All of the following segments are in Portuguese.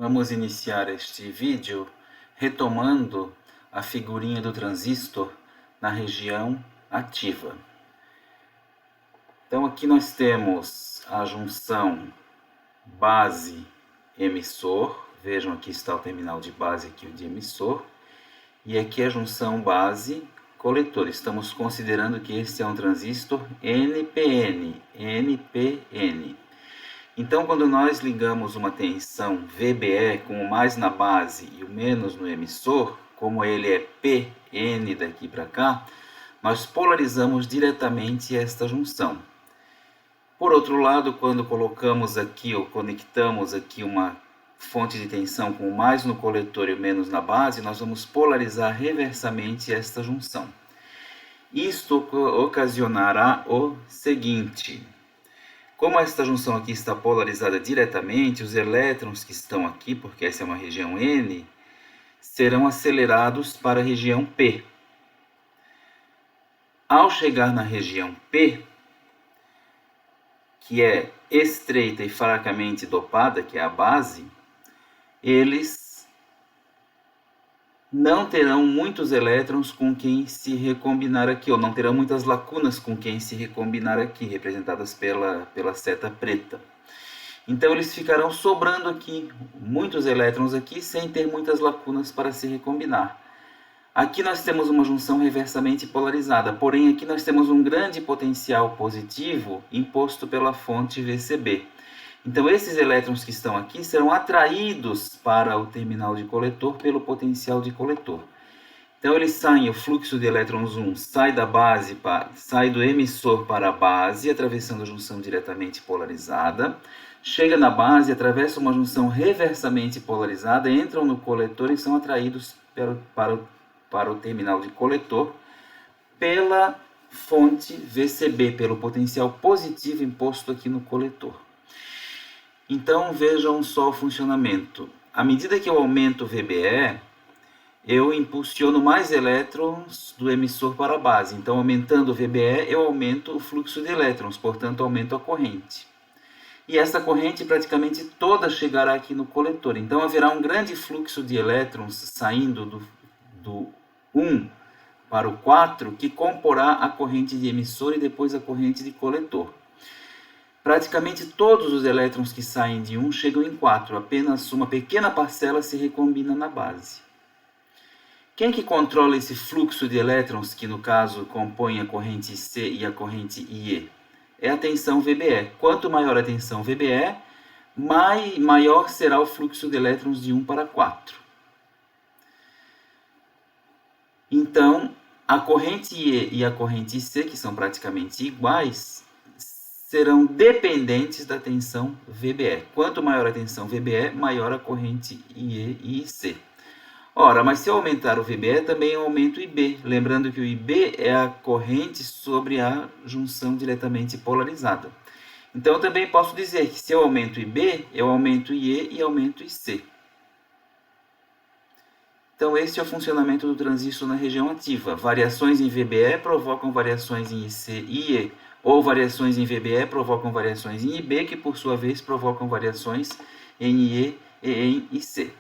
Vamos iniciar este vídeo retomando a figurinha do transistor na região ativa. Então aqui nós temos a junção base-emissor. Vejam, aqui está o terminal de base, aqui o de emissor. E aqui a junção base-coletor. Estamos considerando que este é um transistor NPN. Então, quando nós ligamos uma tensão VBE com o mais na base e o menos no emissor, como ele é PN daqui para cá, nós polarizamos diretamente esta junção. Por outro lado, quando colocamos aqui ou conectamos aqui uma fonte de tensão com o mais no coletor e o menos na base, nós vamos polarizar reversamente esta junção. Isto ocasionará o seguinte: como esta junção aqui está polarizada diretamente, os elétrons que estão aqui, porque essa é uma região N, serão acelerados para a região P. Ao chegar na região P, que é estreita e fracamente dopada, que é a base, eles não terão muitos elétrons com quem se recombinar aqui, ou não terão muitas lacunas com quem se recombinar aqui, representadas pela seta preta. Então eles ficarão sobrando aqui, muitos elétrons aqui, sem ter muitas lacunas para se recombinar. Aqui nós temos uma junção reversamente polarizada, porém aqui nós temos um grande potencial positivo imposto pela fonte VCB. Então esses elétrons que estão aqui serão atraídos para o terminal de coletor pelo potencial de coletor. Então eles saem, o fluxo de elétrons 1 sai da base, sai do emissor para a base, atravessando a junção diretamente polarizada, chega na base, atravessa uma junção reversamente polarizada, entram no coletor e são atraídos para o terminal de coletor pela fonte VCB, pelo potencial positivo imposto aqui no coletor. Então vejam só o funcionamento. À medida que eu aumento o VBE, eu impulsiono mais elétrons do emissor para a base. Então, aumentando o VBE, eu aumento o fluxo de elétrons, portanto, aumento a corrente. E essa corrente praticamente toda chegará aqui no coletor. Então, haverá um grande fluxo de elétrons saindo do 1 para o 4, que comporá a corrente de emissor e depois a corrente de coletor. Praticamente todos os elétrons que saem de 1 chegam em 4, apenas uma pequena parcela se recombina na base. Quem que controla esse fluxo de elétrons, que no caso compõe a corrente C e a corrente IE? É a tensão VBE. Quanto maior a tensão VBE, maior será o fluxo de elétrons de 1 para 4. Então, a corrente IE e a corrente IC, que são praticamente iguais, serão dependentes da tensão VBE. Quanto maior a tensão VBE, maior a corrente IE e IC. Ora, mas se eu aumentar o VBE, também eu aumento o IB. Lembrando que o IB é a corrente sobre a junção diretamente polarizada. Então, eu também posso dizer que se eu aumento o IB, eu aumento o IE e aumento o IC. Então, esse é o funcionamento do transistor na região ativa. Variações em VBE provocam variações em IC e IE, ou variações em VBE provocam variações em IB, que por sua vez provocam variações em IE e em IC.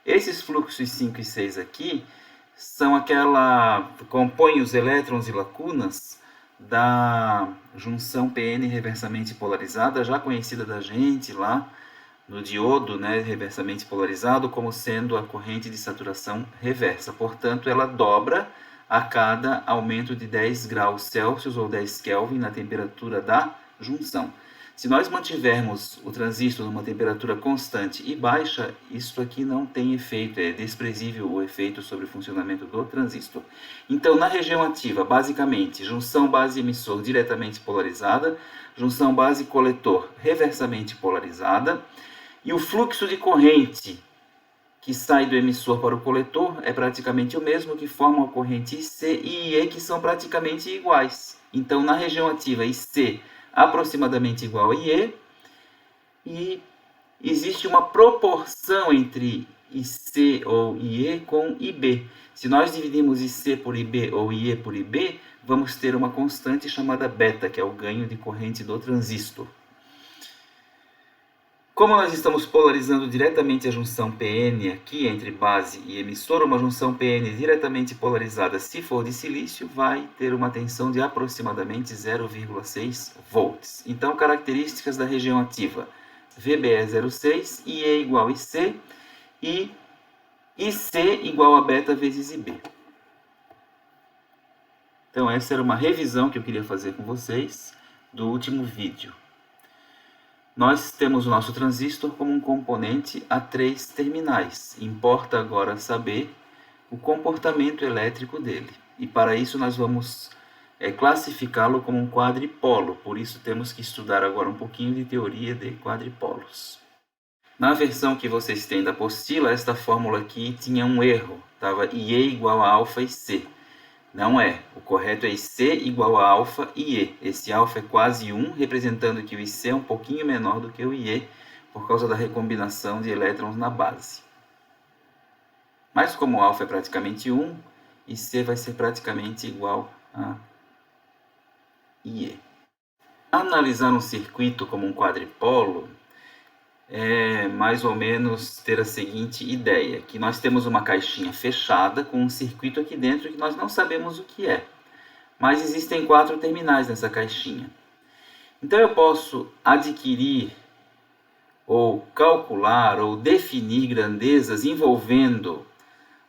Esses fluxos 5 e 6 aqui são compõem os elétrons e lacunas da junção PN reversamente polarizada, já conhecida da gente lá no diodo, né, reversamente polarizado, como sendo a corrente de saturação reversa. Portanto, ela dobra a cada aumento de 10 graus Celsius ou 10 Kelvin na temperatura da junção. Se nós mantivermos o transistor numa temperatura constante e baixa, isso aqui não tem efeito, é desprezível o efeito sobre o funcionamento do transistor. Então, na região ativa, basicamente, junção base-emissor diretamente polarizada, junção base-coletor reversamente polarizada, e o fluxo de corrente que sai do emissor para o coletor é praticamente o mesmo, que formam a corrente IC e IE, que são praticamente iguais. Então, na região ativa, IC aproximadamente igual a IE, e existe uma proporção entre IC ou IE com IB. Se nós dividirmos IC por IB ou IE por IB, vamos ter uma constante chamada beta, que é o ganho de corrente do transistor. Como nós estamos polarizando diretamente a junção PN aqui entre base e emissor, uma junção PN diretamente polarizada, se for de silício, vai ter uma tensão de aproximadamente 0,6 volts. Então, características da região ativa: VB é 0,6, IE igual a IC e IC igual a beta vezes IB. Então, essa era uma revisão que eu queria fazer com vocês do último vídeo. Nós temos o nosso transistor como um componente a 3 terminais. Importa agora saber o comportamento elétrico dele. E para isso nós vamos classificá-lo como um quadripolo. Por isso temos que estudar agora um pouquinho de teoria de quadripolos. Na versão que vocês têm da apostila, esta fórmula aqui tinha um erro. Estava IE igual a alfa e C. Não é. O correto é IC igual a alfa e E. Esse alfa é quase 1, representando que o IC é um pouquinho menor do que o IE, por causa da recombinação de elétrons na base. Mas como o alfa é praticamente 1, IC vai ser praticamente igual a IE. Analisar um circuito como um quadripolo é mais ou menos ter a seguinte ideia, que nós temos uma caixinha fechada com um circuito aqui dentro que nós não sabemos o que é, mas existem 4 terminais nessa caixinha. Então eu posso adquirir ou calcular ou definir grandezas envolvendo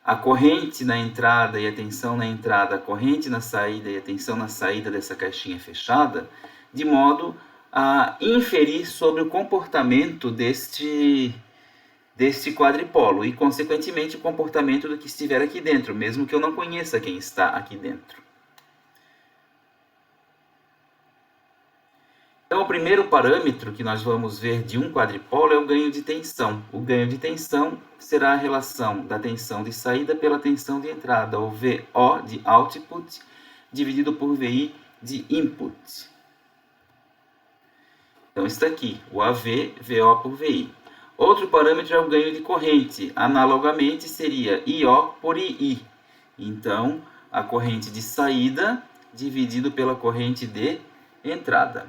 a corrente na entrada e a tensão na entrada, a corrente na saída e a tensão na saída dessa caixinha fechada, de modo a inferir sobre o comportamento deste quadripolo e, consequentemente, o comportamento do que estiver aqui dentro, mesmo que eu não conheça quem está aqui dentro. Então, o primeiro parâmetro que nós vamos ver de um quadripolo é o ganho de tensão. O ganho de tensão será a relação da tensão de saída pela tensão de entrada, ou VO de output, dividido por VI de input. Então, está aqui, o AV, VO por VI. Outro parâmetro é o ganho de corrente. Analogamente, seria IO por II. Então, a corrente de saída dividido pela corrente de entrada.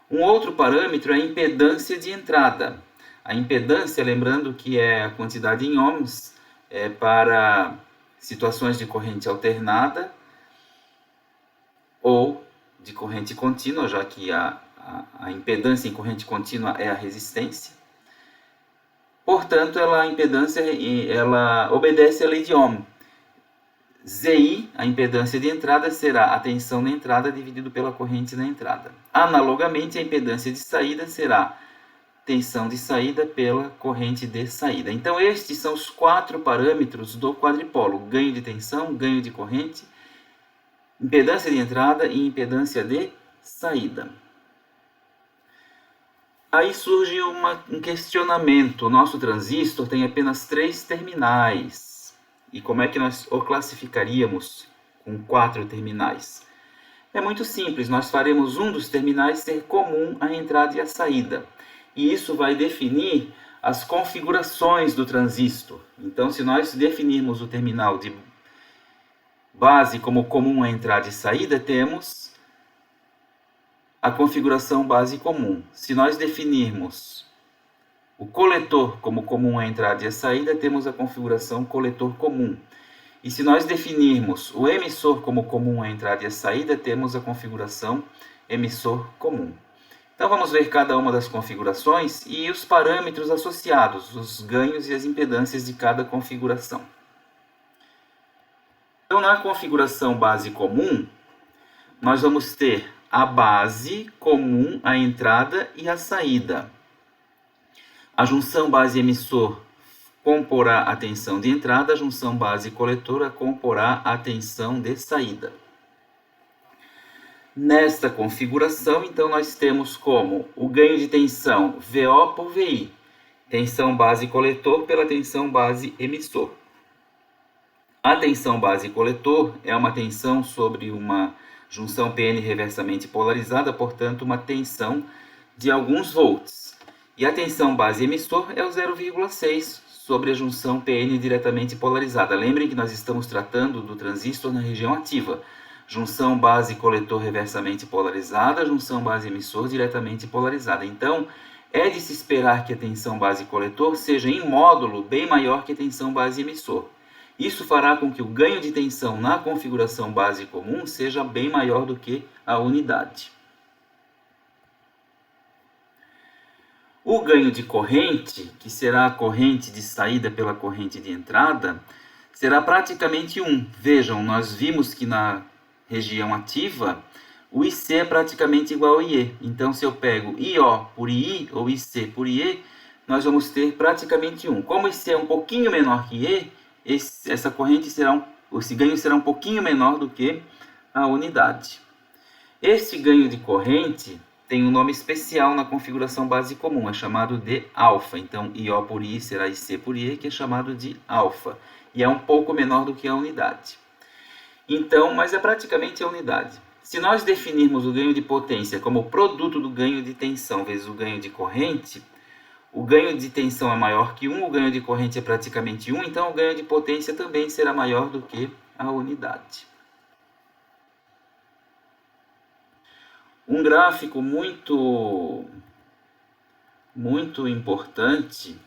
Um outro parâmetro é a impedância de entrada. A impedância, lembrando que é a quantidade em ohms, para situações de corrente alternada ou de corrente contínua, já que a impedância em corrente contínua é a resistência. Portanto, a impedância ela obedece à lei de Ohm. ZI, a impedância de entrada, será a tensão na entrada dividido pela corrente na entrada. Analogamente, a impedância de saída será tensão de saída pela corrente de saída. Então, estes são os 4 parâmetros do quadripolo: ganho de tensão, ganho de corrente, impedância de entrada e impedância de saída. Aí surge um questionamento. O nosso transistor tem apenas 3 terminais. E como é que nós o classificaríamos com 4 terminais? É muito simples. Nós faremos um dos terminais ser comum à entrada e à saída. E isso vai definir as configurações do transistor. Então, se nós definirmos o terminal de base como comum à entrada e saída, temos a configuração base comum. Se nós definirmos o coletor como comum à entrada e à saída, temos a configuração coletor comum. E se nós definirmos o emissor como comum à entrada e à saída, temos a configuração emissor comum. Então vamos ver cada uma das configurações e os parâmetros associados, os ganhos e as impedâncias de cada configuração. Então, na configuração base comum, nós vamos ter a base comum à entrada e à saída. A junção base emissor comporá a tensão de entrada, a junção base coletora comporá a tensão de saída. Nesta configuração, então, nós temos como o ganho de tensão VO por VI, tensão base coletor pela tensão base emissor. A tensão base coletor é uma tensão sobre uma junção PN reversamente polarizada, portanto, uma tensão de alguns volts. E a tensão base emissor é o 0,6 sobre a junção PN diretamente polarizada. Lembrem que nós estamos tratando do transistor na região ativa. Junção base coletor reversamente polarizada, junção base emissor diretamente polarizada. Então, é de se esperar que a tensão base coletor seja em módulo bem maior que a tensão base emissor. Isso fará com que o ganho de tensão na configuração base comum seja bem maior do que a unidade. O ganho de corrente, que será a corrente de saída pela corrente de entrada, será praticamente 1. Vejam, nós vimos que na região ativa, o IC é praticamente igual a IE. Então, se eu pego IO por II ou IC por IE, nós vamos ter praticamente 1. Como IC é um pouquinho menor que IE, esse ganho será um pouquinho menor do que a unidade. Este ganho de corrente tem um nome especial na configuração base comum, é chamado de alfa. Então, IO por I será IC por IE, que é chamado de alfa. E é um pouco menor do que a unidade. Então, mas é praticamente a unidade. Se nós definirmos o ganho de potência como o produto do ganho de tensão vezes o ganho de corrente, o ganho de tensão é maior que 1, o ganho de corrente é praticamente 1, então o ganho de potência também será maior do que a unidade. Um gráfico muito importante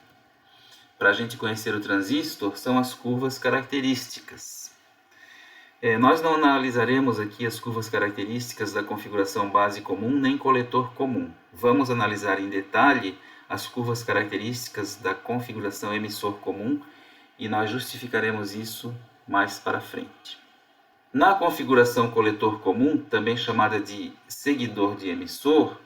para a gente conhecer o transistor são as curvas características. Nós não analisaremos aqui as curvas características da configuração base comum nem coletor comum. Vamos analisar em detalhe as curvas características da configuração emissor comum e nós justificaremos isso mais para frente. Na configuração coletor comum, também chamada de seguidor de emissor,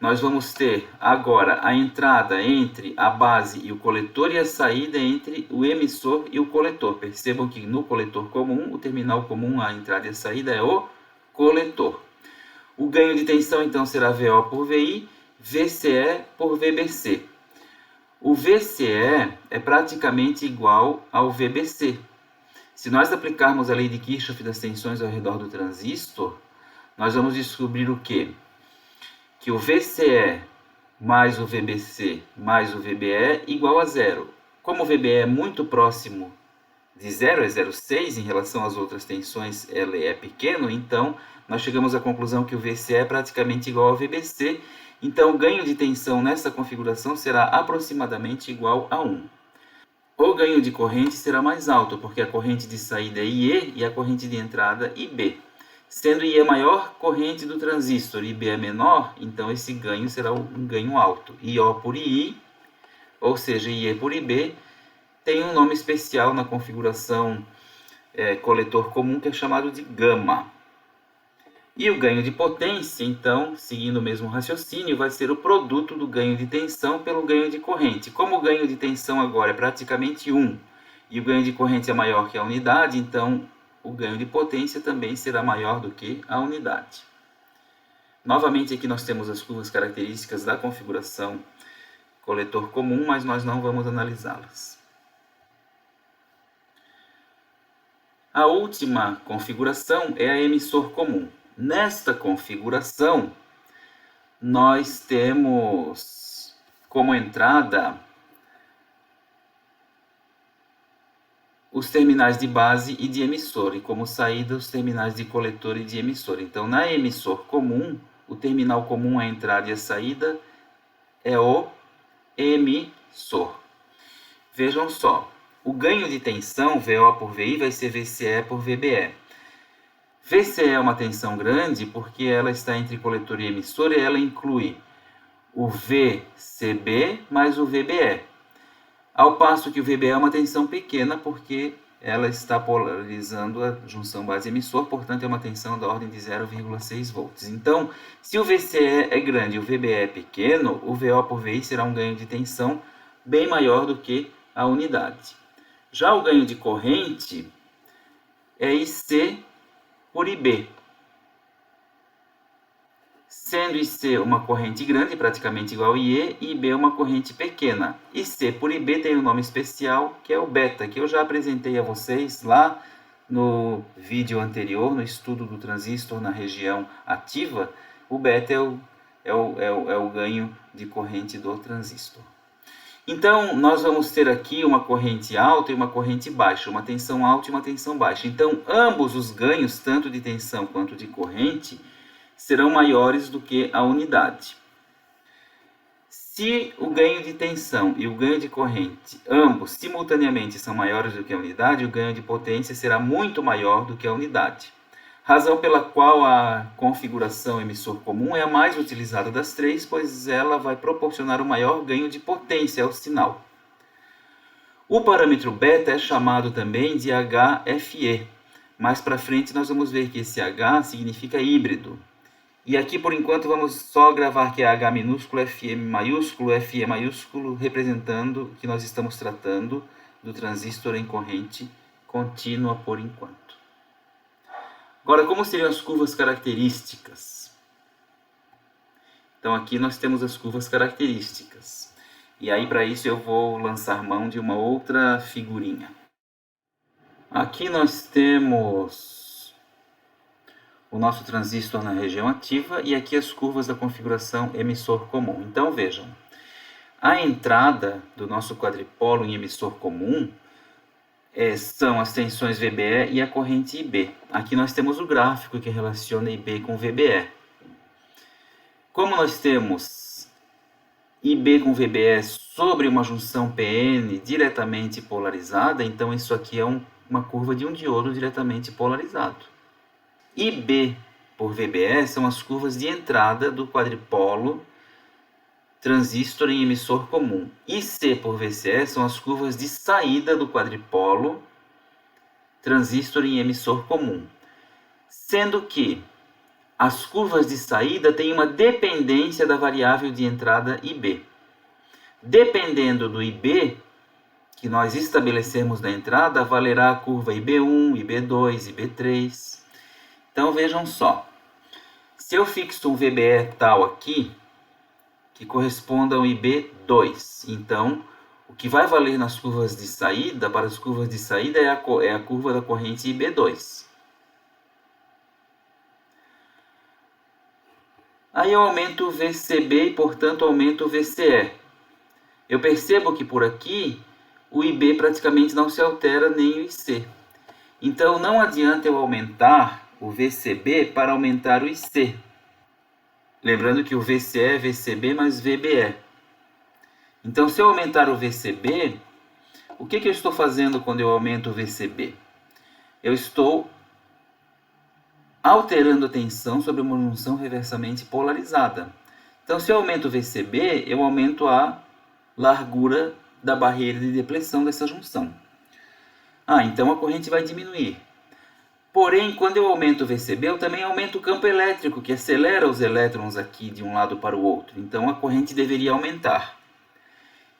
nós vamos ter agora a entrada entre a base e o coletor e a saída entre o emissor e o coletor. Percebam que no coletor comum, o terminal comum, a entrada e a saída é o coletor. O ganho de tensão então será VO por VI, VCE por VBC. O VCE é praticamente igual ao VBC. Se nós aplicarmos a lei de Kirchhoff das tensões ao redor do transistor, nós vamos descobrir o quê? Que o VCE mais o VBC mais o VBE igual a zero. Como o VBE é muito próximo de zero, é 0,6 em relação às outras tensões, ele é pequeno, então nós chegamos à conclusão que o VCE é praticamente igual ao VBC, então o ganho de tensão nessa configuração será aproximadamente igual a 1. O ganho de corrente será mais alto, porque a corrente de saída é IE e a corrente de entrada IB. Sendo IE a maior corrente do transistor e IB é menor, então esse ganho será um ganho alto. IO por II, ou seja, IE por IB, tem um nome especial na configuração coletor comum que é chamado de gama. E o ganho de potência, então, seguindo o mesmo raciocínio, vai ser o produto do ganho de tensão pelo ganho de corrente. Como o ganho de tensão agora é praticamente 1 e o ganho de corrente é maior que a unidade, então o ganho de potência também será maior do que a unidade. Novamente aqui nós temos as curvas características da configuração coletor comum, mas nós não vamos analisá-las. A última configuração é a emissor comum. Nesta configuração, nós temos como entrada os terminais de base e de emissor, e como saída os terminais de coletor e de emissor. Então, na emissor comum, o terminal comum, a entrada e a saída, é o emissor. Vejam só, o ganho de tensão, VO por VI, vai ser VCE por VBE. VCE é uma tensão grande porque ela está entre coletor e emissor e ela inclui o VCB mais o VBE. Ao passo que o VBE é uma tensão pequena porque ela está polarizando a junção base-emissor, portanto é uma tensão da ordem de 0,6 volts. Então, se o VCE é grande e o VBE é pequeno, o VO por VI será um ganho de tensão bem maior do que a unidade. Já o ganho de corrente é IC por IB, sendo IC uma corrente grande, praticamente igual a IE, e IB uma corrente pequena. IC por IB tem um nome especial, que é o beta, que eu já apresentei a vocês lá no vídeo anterior, no estudo do transistor na região ativa. O beta é o ganho de corrente do transistor. Então, nós vamos ter aqui uma corrente alta e uma corrente baixa, uma tensão alta e uma tensão baixa. Então, ambos os ganhos, tanto de tensão quanto de corrente, serão maiores do que a unidade. Se o ganho de tensão e o ganho de corrente, ambos simultaneamente são maiores do que a unidade, o ganho de potência será muito maior do que a unidade. Razão pela qual a configuração emissor comum é a mais utilizada das três, pois ela vai proporcionar o maior ganho de potência ao sinal. O parâmetro beta é chamado também de HFE. Mais para frente nós vamos ver que esse H significa híbrido. E aqui por enquanto vamos só gravar que é H minúsculo, FE maiúsculo, representando que nós estamos tratando do transistor em corrente contínua por enquanto. Agora, como seriam as curvas características? Então, aqui nós temos as curvas características. E aí, para isso, eu vou lançar mão de uma outra figurinha. Aqui nós temos o nosso transistor na região ativa e aqui as curvas da configuração emissor comum. Então, vejam, a entrada do nosso quadripolo em emissor comum são as tensões VBE e a corrente IB. Aqui nós temos o gráfico que relaciona IB com VBE. Como nós temos IB com VBE sobre uma junção PN diretamente polarizada, então isso aqui é uma curva de um diodo diretamente polarizado. IB por VBE são as curvas de entrada do quadripolo transistor em emissor comum. IC por VCE são as curvas de saída do quadripolo transistor em emissor comum. Sendo que as curvas de saída têm uma dependência da variável de entrada IB. Dependendo do IB que nós estabelecemos na entrada, valerá a curva IB1, IB2, IB3. Então vejam só, se eu fixo um VBE tal aqui, que corresponda ao IB2. Então, o que vai valer nas curvas de saída, para as curvas de saída, é a curva da corrente IB2. Aí eu aumento o VCB e, portanto, aumento o VCE. Eu percebo que por aqui o IB praticamente não se altera, nem o IC. Então, não adianta eu aumentar o VCB para aumentar o IC. Lembrando que o VCE é VCB mais VBE. Então, se eu aumentar o VCB, o que eu estou fazendo quando eu aumento o VCB? Eu estou alterando a tensão sobre uma junção reversamente polarizada. Então, se eu aumento o VCB, eu aumento a largura da barreira de depressão dessa junção. Então a corrente vai diminuir. Porém, quando eu aumento o VCB, eu também aumento o campo elétrico, que acelera os elétrons aqui de um lado para o outro. Então, a corrente deveria aumentar.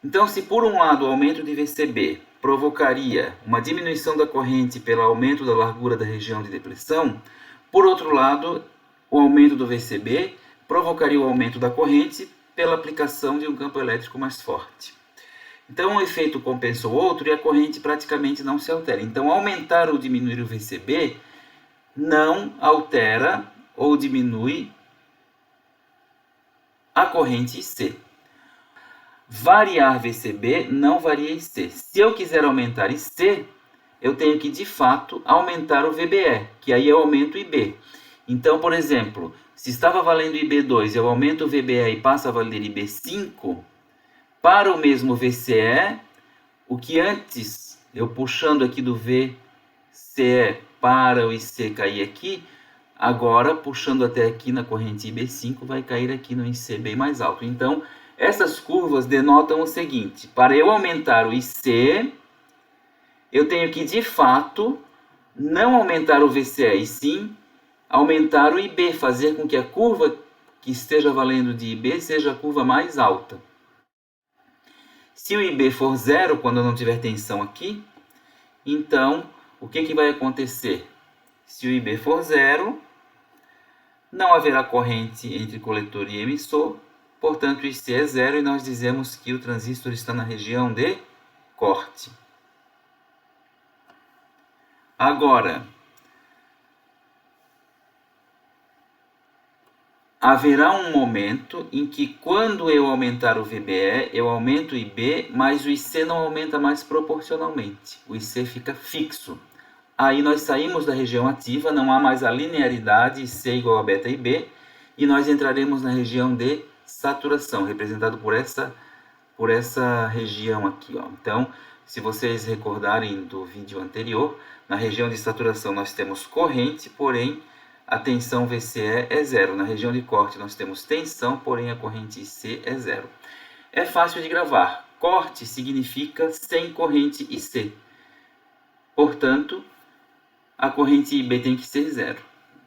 Então, se por um lado o aumento de VCB provocaria uma diminuição da corrente pelo aumento da largura da região de depressão, por outro lado, o aumento do VCB provocaria o aumento da corrente pela aplicação de um campo elétrico mais forte. Então, um efeito compensa o outro e a corrente praticamente não se altera. Então, aumentar ou diminuir o VCB não altera ou diminui a corrente IC. Variar VCB não varia IC. Se eu quiser aumentar IC, eu tenho que, de fato, aumentar o VBE, que aí eu aumento o IB. Então, por exemplo, se estava valendo IB2 e eu aumento o VBE e passa a valer IB5, para o mesmo VCE, o que antes, eu puxando aqui do VCE para o IC cair aqui, agora, puxando até aqui na corrente IB5, vai cair aqui no IC bem mais alto. Então, essas curvas denotam o seguinte: para eu aumentar o IC, eu tenho que, de fato, não aumentar o VCE, e sim aumentar o IB, fazer com que a curva que esteja valendo de IB seja a curva mais alta. Se o IB for zero, quando eu não tiver tensão aqui, então, o que vai acontecer? Se o IB for zero, não haverá corrente entre coletor e emissor, portanto, o IC é zero e nós dizemos que o transistor está na região de corte. Agora, haverá um momento em que, quando eu aumentar o VBE, eu aumento o IB, mas o IC não aumenta mais proporcionalmente. O IC fica fixo. Aí nós saímos da região ativa, não há mais a linearidade IC igual a beta IB, e nós entraremos na região de saturação, representado por essa região aqui, ó. Então, se vocês recordarem do vídeo anterior, na região de saturação nós temos corrente, porém a tensão VCE é zero. Na região de corte nós temos tensão, porém a corrente IC é zero. É fácil de gravar. Corte significa sem corrente IC. Portanto, a corrente IB tem que ser zero,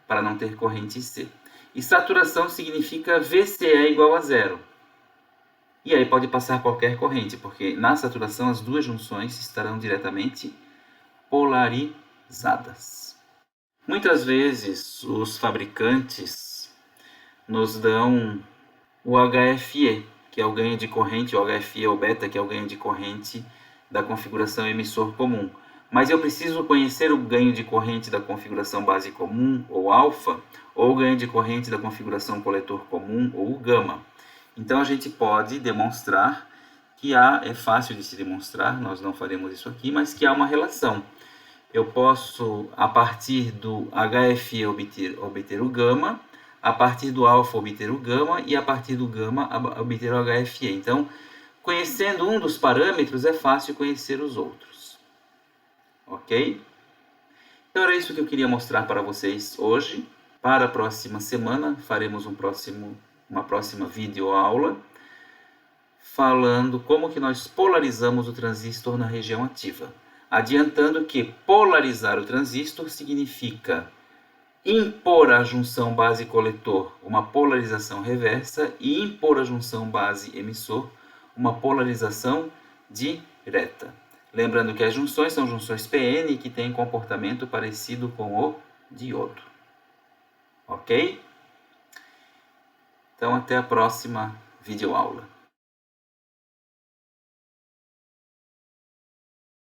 para não ter corrente IC. E saturação significa VCE igual a zero. E aí pode passar qualquer corrente, porque na saturação as duas junções estarão diretamente polarizadas. Muitas vezes os fabricantes nos dão o HFE, que é o ganho de corrente, o HFE é o beta, que é o ganho de corrente da configuração emissor comum. Mas eu preciso conhecer o ganho de corrente da configuração base comum, ou alfa, ou o ganho de corrente da configuração coletor comum, ou o gama. Então a gente pode demonstrar que é fácil de se demonstrar, nós não faremos isso aqui, mas que há uma relação. Eu posso, a partir do HFE, obter o gama, a partir do alfa obter o gama e a partir do gama obter o HFE. Então, conhecendo um dos parâmetros, é fácil conhecer os outros. Ok? Então era isso que eu queria mostrar para vocês hoje. Para a próxima semana, faremos uma próxima videoaula falando como que nós polarizamos o transistor na região ativa. Adiantando que polarizar o transistor significa impor à junção base-coletor uma polarização reversa e impor à junção base-emissor uma polarização direta. Lembrando que as junções são junções PN que têm comportamento parecido com o diodo. Ok? Então até a próxima videoaula.